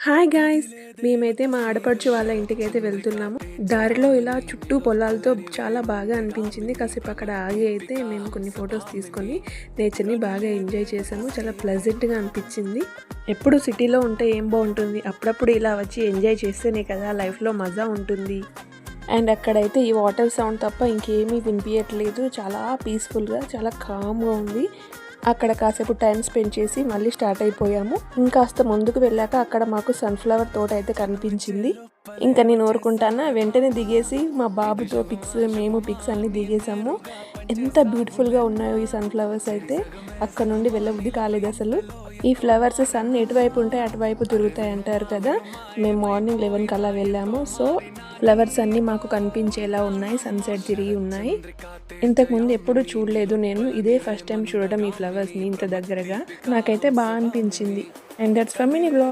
Hi guys, మేమైతే మా ఆడపడుచు వాళ్ళ ఇంటికైతే వెళ్తున్నాము. దారిలో ఇలా చుట్టూ పొలాలతో చాలా బాగా అనిపించింది. కాసేపు అక్కడ ఆగి అయితే మేము కొన్ని ఫొటోస్ తీసుకొని నేచర్ని బాగా ఎంజాయ్ చేసాము. చాలా ప్లెజెంట్గా అనిపించింది. ఎప్పుడు సిటీలో ఉంటే ఏం బాగుంటుంది, అప్పుడప్పుడు ఇలా వచ్చి ఎంజాయ్ చేస్తేనే కదా లైఫ్లో మజా ఉంటుంది. అండ్ అక్కడైతే ఈ వాటర్ సౌండ్ తప్ప ఇంకేమీ వినిపించట్లేదు. చాలా పీస్ఫుల్గా, చాలా కామ్గా ఉంది. అక్కడ కాసేపు టైం స్పెండ్ చేసి మళ్ళీ స్టార్ట్ అయిపోయాము. ఇంకాస్త ముందుకు వెళ్ళాక అక్కడ మాకు సన్ఫ్లవర్ తోట అయితే కనిపించింది. ఇంకా నేను ఊరుకుంటానా, వెంటనే దిగేసి మా బాబుతో పిక్స్, మేము పిక్స్ అన్నీ దిగేసాము. ఎంత బ్యూటిఫుల్గా ఉన్నాయో ఈ సన్ఫ్లవర్స్ అయితే, అక్కడ నుండి వెళ్ళబుద్ధి కాలేదు అసలు. ఈ ఫ్లవర్స్ సన్ ఎటువైపు ఉంటాయి అటువైపు తిరుగుతాయి అంటారు కదా. మేము మార్నింగ్ 11 కల్లా వెళ్ళాము. సో ఫ్లవర్స్ అన్నీ మాకు కనిపించేలా ఉన్నాయి, సన్సెట్ తిరిగి ఉన్నాయి. ఇంతకుముందు ఎప్పుడూ చూడలేదు నేను, ఇదే ఫస్ట్ టైం చూడడం ఈ ఫ్లవర్స్ని ఇంత దగ్గరగా. నాకైతే బాగా అనిపించింది. And that's from mini blog.